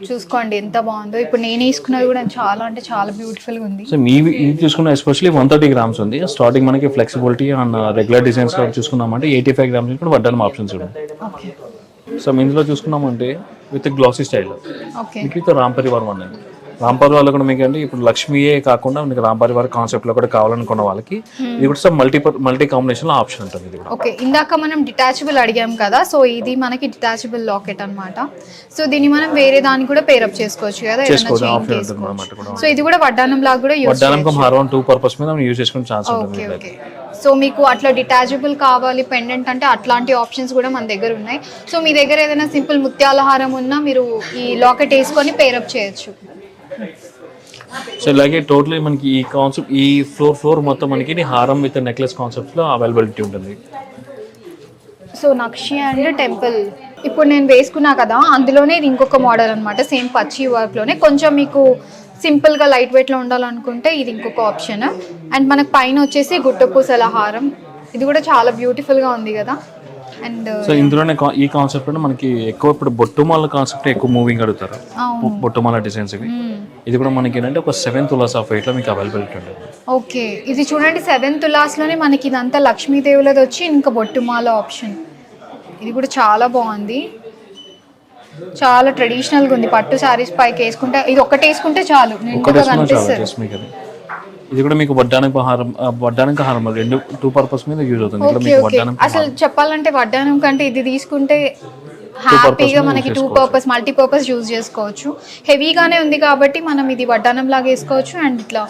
చూసుకోండి ఎంత బాగుందో. ఇప్పుడు నేను వేసుకున్నది కూడా చాలా అంటే చాలా బ్యూటిఫుల్ గా ఉంది. సో ఇది చూసుకున్న ఎస్పెషల్లీ 130 grams ఉంది. స్టార్టింగ్ మనకి ఫ్లెక్సిబిలిటీ అండ్ రెగ్యులర్ డిజైన్స్ లో చూసుకున్నామంటే 85 grams కూడా వడ్డానం ఆప్షన్స్ ఉన్నాయి. సో ఇందులో చూసుకున్నామంటే with glossy style with Ram Parivar ఉన్నాయి. రామ్ పరివార్ లో కూడా మీకు అంటే ఇప్పుడు లక్ష్మీయే కాకుండా మీకు రామ్ పరివార్ కాన్సెప్ట్ లో కూడా కావాలనుకున్న వాళ్ళకి ఇది కూడా మల్టీ కాంబినేషన్ లో ఆప్షన్ ఉంటుంది. ఇది ఓకే, ఇందాక మనం డిటాచబుల్ అడిగాం కదా, సో ఇది మనకి డిటాచబుల్ లాకెట్ అన్నమాట. సో దీన్ని మనం వేరే దానికి కూడా పేరప్ చేసుకోవచ్చు కదా, సో ఇది కూడా వడ్డానం లాగా కూడా వడ్డానం హారం 2 పర్పస్ మీద యూజ్ చేసుకునే ఛాన్స్ ఉంటుంది. సో మీకు అట్లా డిటాచబుల్ కావాలి పెండెంట్ అంటే అట్లాంటి ఆప్షన్స్ కూడా మన దగ్గర ఉన్నాయి. సో మీ దగ్గర ఏదైనా సింపుల్ ముత్యాల హారం ఉన్నా మీరు ఈ లాకెట్ వేసుకొని పేరప్ చేయొచ్చు. సో ఇలాగే టోటలీ మనకి ఈ కాన్సెప్ట్ ఈ ఫ్లోర్ మొత్తం మనకి హారం విత్ నెక్లెస్ కాన్సెప్ట్స్ లో అవైలబిలిటీ ఉంటుంది. సో నక్షి అండ్ టెంపుల్ ఇప్పుడు నేను వేసుకున్నా కదా, అందులోనే ఇది ఇంకొక మోడల్ అనమాట. సేమ్ పచ్చి వర్క్ లోనే కొంచెం మీకు సింపుల్ గా లైట్ వెయిట్ లో ఉండాలనుకుంటే ఇది ఇంకొక ఆప్షన్. అండ్ మనకు పైన వచ్చేసి గుట్టపూసల హారం, ఇది కూడా చాలా బ్యూటిఫుల్ గా ఉంది కదా. అండ్ సో ఇందులోనే ఈ కాన్సెప్ట్ లో మనకి ఎక్కువ ఇప్పుడు బొట్టుమాల కాన్సెప్ట్ ఎక్కువ మూవింగ్ అడుగుతారు. బొట్టుమాల డిజైన్స్ ఇవి. ఇది కూడా మనకి ఏంటంటే ఒక 7 tulas ఆఫ్ వెయిట్ లో మీకు అవైలబిలిటీ ఉంటుంది. ఓకే, ఇది చూడండి 7 tulas లోనే మనకి ఇదంతా లక్ష్మీదేవులది వచ్చి ఇంకా బొట్టుమాల ఆప్షన్. ఇది కూడా చాలా బాగుంది, చాలా ట్రెడిషనల్ గా ఉంది. పట్టు సారీస్ పైకి వేసుకుంటే ఇది ఒకటి వేసుకుంటే చాలు నిండుగా కనిపిస్తుంది. ఇది కూడా మీకు వడ్డానం హారం 2 పర్పస్ మీద యూజ్ అవుతుంది. అసలు చెప్పాలంటే వడ్డానం కంటే ఇది తీసుకుంటే హ్యాపీగా మనకి 2 పర్పస్ మల్టీపర్పస్ యూజ్ చేసుకోవచ్చు. హెవీగానే ఉంది కాబట్టి మనం ఇది వడ్డానం లాగా వేసుకోవచ్చు. అండ్ ఇట్లా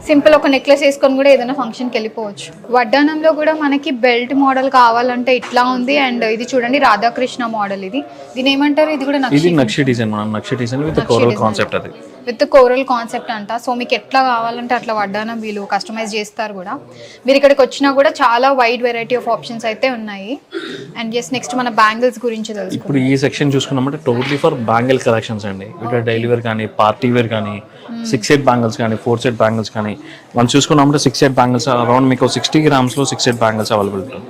సింపుల్ ఒక నెక్లెస్ వేసుకొని కూడా ఏదైనా ఫంక్షన్కి వెళ్ళిపోవచ్చు. వడ్డానంలో కూడా మనకి బెల్ట్ మోడల్ కావాలంటే ఇట్లా ఉంది. అండ్ ఇది చూడండి రాధాకృష్ణ మోడల్, దీని ఏమంటారు? ఇది కూడా నక్షి డిజైన్ విత్ కోరల్ కాన్సెప్ట్, అది విత్ కోరల్ కాన్సెప్ట్ అంట. సో మీకు ఎట్లా కావాలంటే అట్లా వడ్డానం వీళ్ళు కస్టమైజ్ చేస్తారు కూడా. మీరు ఇక్కడికి వచ్చినా కూడా చాలా వైడ్ వెరైటీ ఆఫ్ ఆప్షన్స్ అయితే ఉన్నాయి. అండ్ జస్ట్ నెక్స్ట్ మన బ్యాంగిల్స్ గురించి తెలుసు. ఇప్పుడు ఈ సెక్షన్ చూసుకున్నామంటే టోటలీ ఫర్ బ్యాంగిల్ కలెక్షన్స్ అండి. ఇక్కడ డైలీ వేర్ కానీ, పార్టీ వేర్ కానీ, 6 బ్యాంగిల్స్ కానీ, 4 బ్యాంగిల్స్ కానీ మనం చూసుకున్నామంటే 6 బ్యాంగిల్స్ అరౌండ్ మీకు 60 grams లో 6 బ్యాంగిల్స్ అవైలబుల్ ఉంటుంది.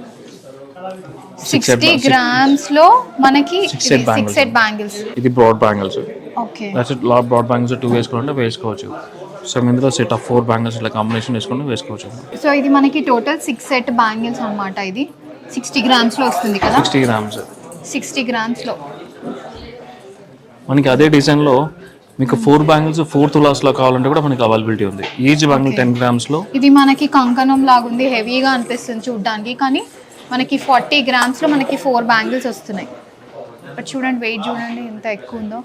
60 grams లో మనకి 6 బ్యాంగిల్స్. ఇది broad bangles. Okay, broad bangles 2 వేసుకుంటే వేసుకోవచ్చు. సో ఇందులో సెట్ ఆఫ్ 4 బ్యాంగిల్స్ ఇట్లా కాంబినేషన్ వేసుకుంటే వేసుకోవచ్చు. సో ఇది మనకి టోటల్ 6 set బ్యాంగిల్స్ అన్నమాట. ఇది 60 grams లో వస్తుంది కదా. 60 grams లో మనకి అదే డిజైన్ లో మీకు 4 బ్యాంగిల్స్ 4 tulas లో కావాలంటే కూడా మనకి అవైలబిలిటీ ఉంది. ఈచ్ బ్యాంగిల్ 10 grams లో. ఇది మనకి కంకణం లాగా ఉంది, హెవీగా అనిపిస్తుంది చూడడానికి, కానీ మనకి 40 grams లో మనకి 4 బ్యాంగిల్స్ వస్తున్నాయి. బట్ చూడండి వెయిట్ చూడండి ఎంత ఎక్కువ ఉందో.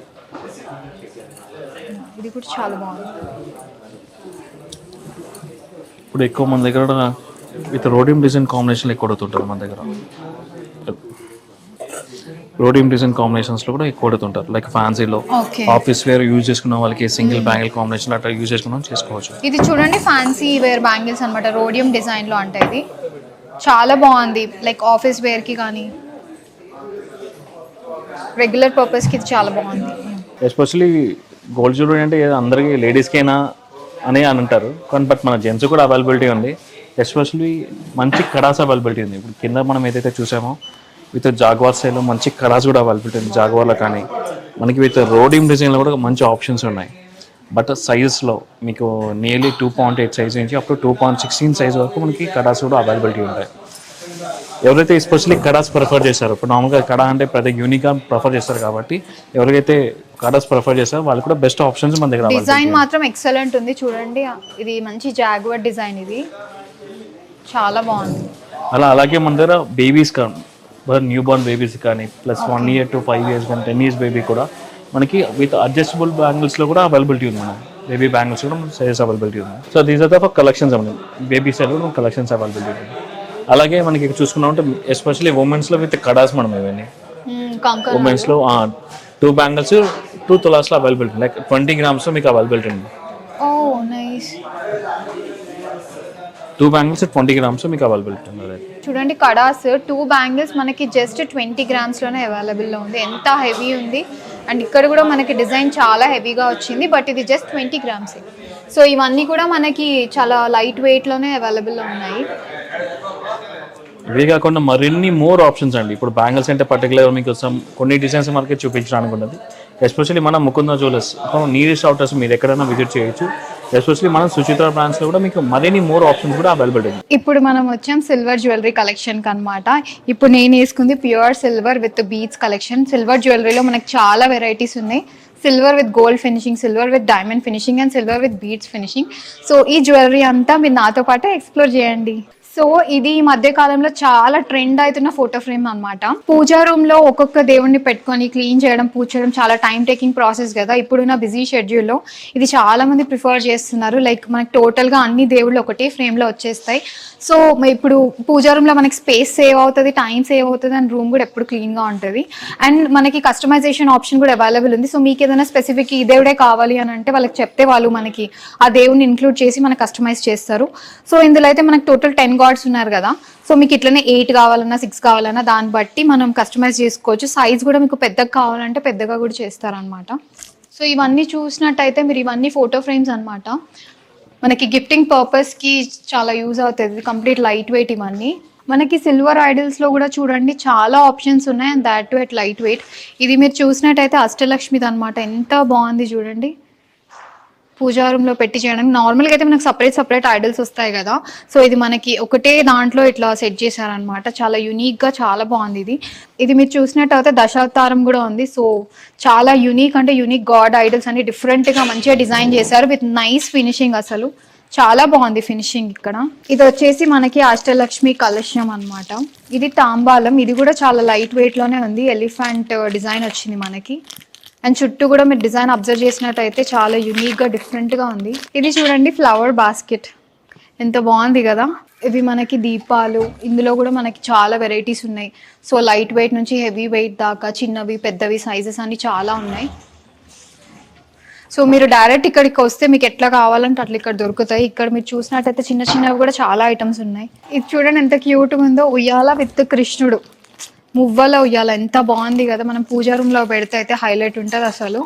ఇది కూడా చాలా బాగుంది. ఇప్పుడు ఎక్కువ మన దగ్గర విత్ రోడియం డిజైన్ కాంబినేషన్ ఎక్కువ అవుతుంటారు మన దగ్గర. రోడియం డిజైన్ కాంబినేషన్స్ లో కూడా ఎక్కువ పడుతుంటారు. లైక్ ఫ్యాన్సీలో ఆఫీస్ వేర్ యూజ్ చేసుకున్న వాళ్ళకి సింగిల్ బ్యాంగిల్ కాంబినేషన్ అట్లా యూజ్ చేసుకున్నాం చేసుకోవచ్చు. ఇది చూడండి ఫ్యాన్సీ వేర్ బ్యాంగిల్స్ అన్నమాట, రోడియం డిజైన్ లో. అంటే ఇది చాలా బాగుంది, లైక్ ఆఫీస్ వేర్ కి కానీ. రెగ్యులర్ పర్పస్కి ఇది చాలా బాగుంది. ఎస్పెషలీ గోల్డ్ జ్యువెలరీ అంటే అందరికీ లేడీస్కైనా అని అంటారు, కానీ బట్ మన జెంట్స్ కూడా అవైలబిలిటీ ఉంది. ఎస్పెషలీ మంచి కడాస్ అవైలబిలిటీ ఉంది. ఇప్పుడు కింద మనం ఏదైతే చూసామో విత్ జాగ్వార్ స్టైల్లో మంచి కడాస్ కూడా అవైలబిలిటీ ఉంది. జాగ్వార్లో కానీ మనకి విత్ రోడియం డిజైన్లో కూడా మంచి ఆప్షన్స్ ఉన్నాయి. బట్ సైజెస్లో మీకు నియర్లీ 2.8 సైజ్ నుంచి అప్ టు 2.16 సైజ్ వరకు మనకి కడాస్ కూడా అవైలబిలిటీ ఉంటాయి. ఎవరైతే ఎస్పెషల్లీ కడాస్ ప్రిఫర్ చేస్తారో, ఇప్పుడు నార్మల్గా కడా అంటే ప్రతి యూనిక్గా ప్రిఫర్ చేస్తారు కాబట్టి ఎవరికైతే కడాస్ ప్రిఫర్ చేస్తారో వాళ్ళు కూడా బెస్ట్ ఆప్షన్స్ మన దగ్గర. డిజైన్ మాత్రం ఎక్సలెంట్ ఉంది చూడండి, ఇది మంచి జాగ్వార్ డిజైన్, ఇది చాలా బాగుంది. అలాగే మన దగ్గర బేబీస్ కానీ న్యూ బోర్న్ బేబీస్ కానీ ప్లస్ 1 year to 5 years కానీ 10 years బేబీ కూడా మనకి విత్ అడ్జస్టబుల్ బ్యాంగిల్స్లో కూడా అవైలబిలిటీ ఉంది. మనం బేబీ బ్యాంగిల్స్ కూడా సైజెస్ అవైలబిలిటీ ఉంది. So these are the collections అవ్వండి, బేబీ సైడ్ కూడా కలెక్షన్స్ అవైలబిలిటీ ఉంది. అలాగే మనకి చూసుకున్నామంటే ఎస్పెషల్లీ ఉమెన్స్లో విత్ కడాస్ మనం ఇవన్నీ ఉమెన్స్లో 2 బ్యాంగిల్స్ 2 తులాస్లో అవైలబిలిటీ, లైక్ 20 grams మీకు అవైలబిలిటీ ఉంది. 2 బ్యాంగిల్స్ 20 grams మీకు అవైలబిలిటీ ఉంది. చూడండి కడాస్ 2 బ్యాంగిల్స్ మనకి జస్ట్ 20 grams-లోనే అవైలబుల్లో ఉంది. ఎంత హెవీ ఉంది, అండ్ ఇక్కడ కూడా మనకి డిజైన్ చాలా హెవీగా వచ్చింది, బట్ ఇది జస్ట్ 20 grams. సో ఇవన్నీ కూడా మనకి చాలా లైట్ వెయిట్లోనే అవైలబుల్లో ఉన్నాయి. ఇవే కాకుండా మరిన్ని మోర్ ఆప్షన్స్ అండి. ఇప్పుడు బ్యాంగిల్స్ అంటే పర్టికులర్ మీకు కొన్ని డిజైన్స్ మనకి చూపించడానికి ఉన్నది. ఎస్పెషల్లీ మన ముకుంద జ్యువెలర్స్ నియరెస్ట్ అవుటర్స్ మీరు ఎక్కడైనా విజిట్ చేయొచ్చు. ఎస్పెషల్లీ మన సుచిత్ర బ్రాండ్స్లో కూడా మీకు మరిన్ని మోర్ ఆప్షన్స్ కూడా అవైలబుల్ ఉంది. ఇప్పుడు మనం వచ్చాం సిల్వర్ జ్యువెలరీ కలెక్షన్కి అనమాట. ఇప్పుడు నేను వేసుకుంది pure silver with beads collection. Silver జ్యువెలరీలో మనకి చాలా వెరైటీస్ ఉన్నాయి. Silver with gold finishing, silver with diamond finishing and silver with beads finishing. So ఈ జ్యువెలరీ అంతా మీరు నాతో పాటు ఎక్స్ప్లోర్ చేయండి. సో ఇది ఈ మధ్య కాలంలో చాలా ట్రెండ్ అవుతున్న ఫోటో ఫ్రేమ్ అన్నమాట. పూజా రూమ్ లో ఒక్కొక్క దేవుడిని పెట్టుకొని క్లీన్ చేయడం, పూజ చేయడం చాలా టైం టేకింగ్ ప్రాసెస్ కదా. ఇప్పుడున్న బిజీ షెడ్యూల్లో ఇది చాలా మంది ప్రిఫర్ చేస్తున్నారు. లైక్ మనకి టోటల్ గా అన్ని దేవుళ్ళు ఒకటే ఫ్రేమ్ లో వచ్చేస్తాయి. సో ఇప్పుడు పూజా రూమ్ లో మనకి స్పేస్ సేవ్ అవుతుంది, టైం సేవ్ అవుతుంది, అండ్ రూమ్ కూడా ఎప్పుడు క్లీన్ గా ఉంటుంది. అండ్ మనకి కస్టమైజేషన్ ఆప్షన్ కూడా అవైలబుల్ ఉంది. సో మీకు ఏదైనా స్పెసిఫిక్ ఈ దేవుడే కావాలి అని అంటే వాళ్ళకి చెప్తే వాళ్ళు మనకి ఆ దేవుడిని ఇంక్లూడ్ చేసి మనకి కస్టమైజ్ చేస్తారు. సో ఇందులో అయితే మనకి టోటల్ 10 గాడ్స్ ఉన్నారు కదా. సో మీకు ఇట్లనే 8 కావాలన్నా 6 కావాలన్నా దాన్ని బట్టి మనం కస్టమైజ్ చేసుకోవచ్చు. సైజ్ కూడా మీకు పెద్దగా కావాలంటే పెద్దగా కూడా చేస్తారనమాట. సో ఇవన్నీ చూసినట్టయితే మీరు ఇవన్నీ ఫోటో ఫ్రేమ్స్ అనమాట. మనకి గిఫ్టింగ్ పర్పస్కి చాలా యూజ్ అవుతుంది. కంప్లీట్ లైట్ వెయిట్ ఇవన్నీ. మనకి సిల్వర్ ఐడల్స్లో కూడా చూడండి చాలా ఆప్షన్స్ ఉన్నాయి, and that to at light weight. ఇది మీరు చూసినట్టయితే అష్టలక్ష్మిది అనమాట. ఎంత బాగుంది చూడండి. పూజా రూమ్లో పెట్టి చేయడానికి నార్మల్గా అయితే మనకు సపరేట్ ఐడల్స్ వస్తాయి కదా. సో ఇది మనకి ఒకటే దాంట్లో ఇట్లా సెట్ చేశారనమాట. చాలా యూనిక్గా చాలా బాగుంది. ఇది మీరు చూసినట్టయితే దశావతారం కూడా ఉంది. సో చాలా యూనిక్, అంటే యూనిక్ గాడ్ ఐడల్స్ అన్ని డిఫరెంట్గా మంచిగా డిజైన్ చేశారు విత్ నైస్ ఫినిషింగ్. అసలు చాలా బాగుంది ఫినిషింగ్ ఇక్కడ. ఇది వచ్చేసి మనకి అష్టలక్ష్మి కలశం అనమాట. ఇది తాంబాలం, ఇది కూడా చాలా లైట్ వెయిట్లోనే ఉంది. ఎలిఫెంట్ డిజైన్ వచ్చింది మనకి. అండ్ చుట్టూ కూడా మీరు డిజైన్ అబ్జర్వ్ చేసినట్టయితే చాలా యూనిక్గా డిఫరెంట్గా ఉంది. ఇది చూడండి ఫ్లవర్ బాస్కెట్, ఎంత బాగుంది కదా. ఇవి మనకి దీపాలు, ఇందులో కూడా మనకి చాలా వెరైటీస్ ఉన్నాయి. సో లైట్ వెయిట్ నుంచి హెవీ వెయిట్ దాకా చిన్నవి పెద్దవి సైజెస్ అన్ని చాలా ఉన్నాయి. సో మీరు డైరెక్ట్ ఇక్కడికి వస్తే మీకు ఎట్లా కావాలంటే అట్లా ఇక్కడ దొరుకుతాయి. ఇక్కడ మీరు చూసినట్టయితే చిన్న చిన్నవి కూడా చాలా ఐటమ్స్ ఉన్నాయి. ఇది చూడండి ఎంత క్యూట్గా ఉందో, ఉయ్యాల విత్ కృష్ణుడు, మువ్వలో ఉయ్యాల, ఎంత బాగుంది కదా. మనం పూజా రూమ్లో పెడితే అయితే హైలైట్ ఉంటుంది అసలు.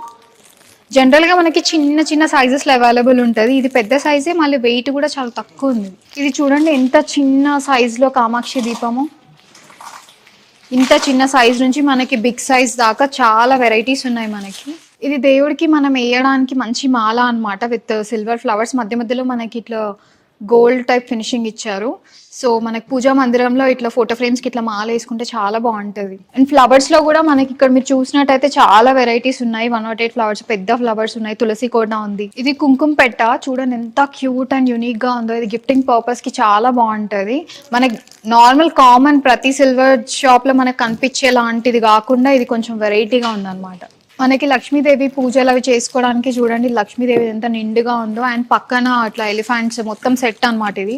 జనరల్గా మనకి చిన్న చిన్న సైజెస్లో అవైలబుల్ ఉంటుంది. ఇది పెద్ద సైజే, మళ్ళీ వెయిట్ కూడా చాలా తక్కువ ఉంది. ఇది చూడండి ఎంత చిన్న సైజులో కామాక్షి దీపము. ఇంత చిన్న సైజ్ నుంచి మనకి బిగ్ సైజ్ దాకా చాలా వెరైటీస్ ఉన్నాయి మనకి. ఇది దేవుడికి మనం వేయడానికి మంచి మాల అన్నమాట విత్ సిల్వర్ ఫ్లవర్స్. మధ్య మధ్యలో మనకి ఇట్లా గోల్డ్ టైప్ ఫినిషింగ్ ఇచ్చారు. సో మనకి పూజా మందిరంలో ఇట్లా ఫోటో ఫ్రేమ్స్కి ఇట్లా మాల వేసుకుంటే చాలా బాగుంటుంది. అండ్ ఫ్లవర్స్లో కూడా మనకి ఇక్కడ మీరు చూసినట్టయితే చాలా వెరైటీస్ ఉన్నాయి. 108 ఫ్లవర్స్, పెద్ద ఫ్లవర్స్ ఉన్నాయి, తులసి కూడా ఉంది. ఇది కుంకుమ పెట్ట, చూడండి ఎంత క్యూట్ అండ్ యూనిక్గా ఉందో. ఇది గిఫ్టింగ్ పర్పస్కి చాలా బాగుంటుంది. మనకి నార్మల్ కామన్ ప్రతి సిల్వర్ షాప్లో మనకు కనిపించే లాంటిది కాకుండా ఇది కొంచెం వెరైటీగా ఉందన్నమాట. మనకి లక్ష్మీదేవి పూజలు అవి చేసుకోవడానికి చూడండి లక్ష్మీదేవి ఎంత నిండుగా ఉందో. అండ్ పక్కన అట్లా ఎలిఫెంట్స్ మొత్తం సెట్ అనమాట. ఇది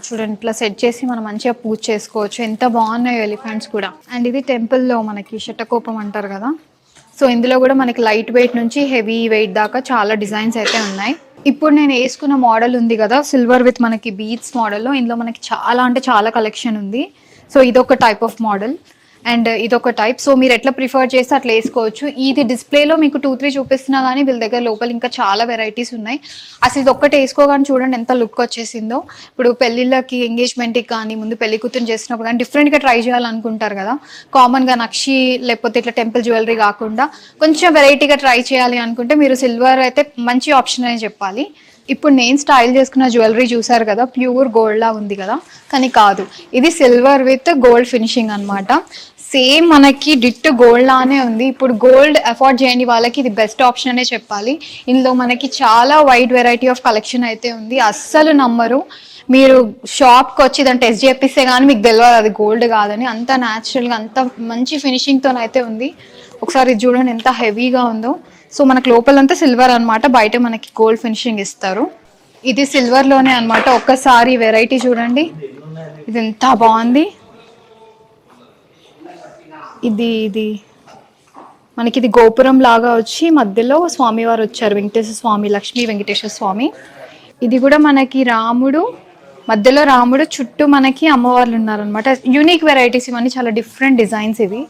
చూడండి ఇట్లా సెట్ చేసి మనం మంచిగా పూజ చేసుకోవచ్చు. ఎంత బాగున్నాయో ఎలిఫెంట్స్ కూడా. అండ్ ఇది టెంపుల్లో మనకి శటకోపం అంటారు కదా. సో ఇందులో కూడా మనకి లైట్ వెయిట్ నుంచి హెవీ వెయిట్ దాకా చాలా డిజైన్స్ అయితే ఉన్నాయి. ఇప్పుడు నేను వేసుకున్న మోడల్ ఉంది కదా సిల్వర్ విత్ మనకి బీడ్స్ మోడల్లో, ఇందులో మనకి చాలా అంటే చాలా కలెక్షన్ ఉంది. సో ఇదొక టైప్ ఆఫ్ మోడల్. అండ్ ఇదొక టైప్. సో మీరు ఎట్లా ప్రిఫర్ చేస్తే అట్లా వేసుకోవచ్చు. ఇది డిస్ప్లేలో మీకు 2-3 చూపిస్తున్నా కానీ వీళ్ళ దగ్గర లోపల ఇంకా చాలా వెరైటీస్ ఉన్నాయి. అసలు ఇది ఒక్కటి వేసుకోగానే చూడండి ఎంత లుక్ వచ్చేసిందో. ఇప్పుడు పెళ్ళిళ్ళకి ఎంగేజ్మెంట్కి కానీ ముందు పెళ్లి కూతురు చేసినప్పుడు కానీ డిఫరెంట్గా ట్రై చేయాలనుకుంటారు కదా, కామన్గా నక్షి లేకపోతే ఇట్లా టెంపుల్ జ్యువెలరీ కాకుండా కొంచెం వెరైటీగా ట్రై చేయాలి అనుకుంటే మీరు సిల్వర్ అయితే మంచి ఆప్షన్ అని చెప్పాలి. ఇప్పుడు నేను స్టైల్ చేసుకున్న జ్యువెలరీ చూసారు కదా, ప్యూర్ గోల్డ్ లా ఉంది కదా, కానీ కాదు, ఇది సిల్వర్ విత్ గోల్డ్ ఫినిషింగ్ అన్నమాట. సేమ్ మనకి డిట్ గోల్డ్ లానే ఉంది. ఇప్పుడు గోల్డ్ అఫోర్డ్ చేయని వాళ్ళకి ఇది బెస్ట్ ఆప్షన్ అనే చెప్పాలి. ఇందులో మనకి చాలా వైడ్ వెరైటీ ఆఫ్ కలెక్షన్ అయితే ఉంది. అస్సలు నమ్మరు, మీరు షాప్కి వచ్చి దాన్ని టెస్ట్ చేపిస్తే కానీ మీకు తెలియదు అది గోల్డ్ కాదని. అంత న్యాచురల్గా అంత మంచి ఫినిషింగ్తో అయితే ఉంది. ఒకసారి ఇది చూడండి ఎంత హెవీగా ఉందో. సో మనకు లోపలంతా సిల్వర్ అన్నమాట, బయట మనకి గోల్డ్ ఫినిషింగ్ ఇస్తారు. ఇది సిల్వర్లోనే అన్నమాట. ఒక్కసారి వెరైటీ చూడండి, ఇది ఎంత బాగుంది. ఇది మనకి ఇది గోపురం లాగా వచ్చి మధ్యలో స్వామివారు వచ్చారు, వెంకటేశ్వర స్వామి, లక్ష్మీ వెంకటేశ్వర స్వామి. ఇది కూడా మనకి రాముడు, మధ్యలో రాముడు, చుట్టూ మనకి అమ్మవార్లు ఉన్నారనమాట. యూనిక్ వెరైటీస్ ఇవన్నీ, చాలా డిఫరెంట్ డిజైన్స్ ఇవి.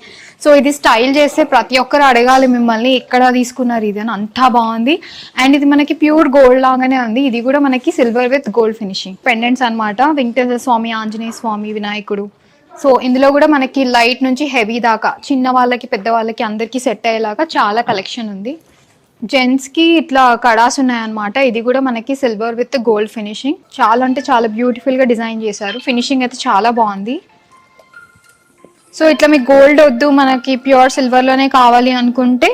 సో ఇది స్టైల్ చేస్తే ప్రతి ఒక్కరు అడగాలి మిమ్మల్ని ఎక్కడ తీసుకున్నారు ఇది అని, అంతా బాగుంది. అండ్ ఇది మనకి ప్యూర్ గోల్డ్ లాగానే ఉంది. ఇది కూడా మనకి silver with gold finishing pendants అనమాట. వెంకటేశ్వర స్వామి, ఆంజనేయ స్వామి, వినాయకుడు. సో ఇందులో కూడా మనకి లైట్ నుంచి హెవీ దాకా చిన్న వాళ్ళకి పెద్ద వాళ్ళకి అందరికీ సెట్ అయ్యేలాగా చాలా కలెక్షన్ ఉంది. జెంట్స్కి ఇట్లా కడాస్ ఉన్నాయన్నమాట. ఇది కూడా మనకి సిల్వర్ విత్ గోల్డ్ ఫినిషింగ్, చాలా అంటే చాలా బ్యూటిఫుల్గా డిజైన్ చేశారు. ఫినిషింగ్ అయితే చాలా బాగుంది. సో ఇట్లా మీకు గోల్డ్ వద్దు, మనకి ప్యూర్ సిల్వర్లోనే కావాలి అనుకుంటే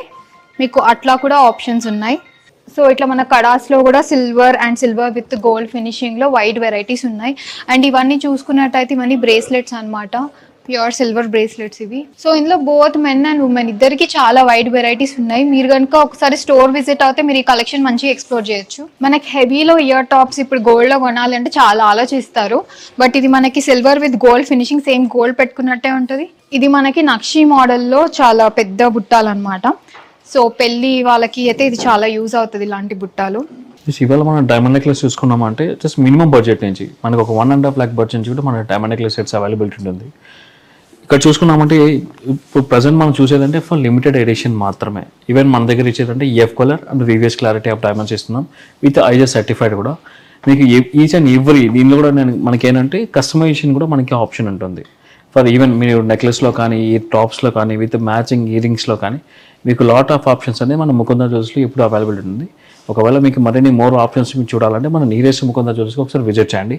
మీకు అట్లా కూడా ఆప్షన్స్ ఉన్నాయి. సో ఇట్లా మన కడాస్లో కూడా silver and silver with gold ఫినిషింగ్లో వైడ్ వెరైటీస్ ఉన్నాయి. అండ్ ఇవన్నీ చూసుకున్నట్టయితే ఇవన్నీ బ్రేస్లెట్స్ అనమాట, ప్యూర్ సిల్వర్ బ్రేస్లెట్స్ ఇవి. సో ఇందులో బోత్ మెన్ అండ్ ఉమెన్ ఇద్దరికి చాలా వైడ్ వెరైటీస్ ఉన్నాయి. మీరు కనుక ఒకసారి స్టోర్ విజిట్ అవుతే మీరు ఈ కలెక్షన్ మంచిగా ఎక్స్ప్లోర్ చేయొచ్చు. మనకి హెవీలో ఇయర్ టాప్స్ ఇప్పుడు గోల్డ్లో కొనాలి అంటే చాలా ఆలోచిస్తారు, బట్ ఇది మనకి silver with gold finishing, same gold పెట్టుకున్నట్టే ఉంటుంది. ఇది మనకి నక్షి మోడల్లో చాలా పెద్ద బుట్టాలన్నమాట. సో పెళ్ళి వాళ్ళకి అయితే ఇది చాలా యూజ్ అవుతుంది ఇలాంటి బుట్టాలు. ఇవాళ మనం డైమండ్ నెక్లెస్ చూసుకున్నామంటే జస్ట్ మినిమం బడ్జెట్ నుంచి మనకు ఒక 1.5 lakh బడ్జెట్ నుంచి కూడా మన డైమండ్ నెక్లెస్ సెట్స్ అవైలబిలిటీ ఉంటుంది. ఇక్కడ చూసుకున్నామంటే ఇప్పుడు ప్రజెంట్ మనం చూసేదంటే ఫర్ లిమిటెడ్ ఎడిషన్ మాత్రమే. ఈవెన్ మన దగ్గర ఇచ్చేదంటే EF colour and VVS clarity of diamonds ఇస్తున్నాం విత్ IS సర్టిఫైడ్ కూడా. మీకు ఈచ్ అండ్ ఎవ్రీ దీనిలో కూడా మనకి ఏంటంటే కస్టమైజేషన్ కూడా మనకి ఆప్షన్ ఉంటుంది. ఫర్ ఈవెన్ మీరు నెక్లెస్లో కానీ, ఈ టాప్స్లో కానీ, విత్ మ్యాచింగ్ ఇయరింగ్స్లో కానీ మీకు లాట్ ఆఫ్ ఆప్షన్స్ అనేది మన ముకుందా జ్యువెలర్స్లో ఇప్పుడు అవైలబిలిటీ ఉంది. ఒకవేళ మీకు మరిన్ని మోర్ ఆప్షన్స్ మీకు చూడాలంటే మన నియరెస్ట్ ముకుందా జ్యువెలర్స్కి ఒకసారి విజిట్ చేయండి.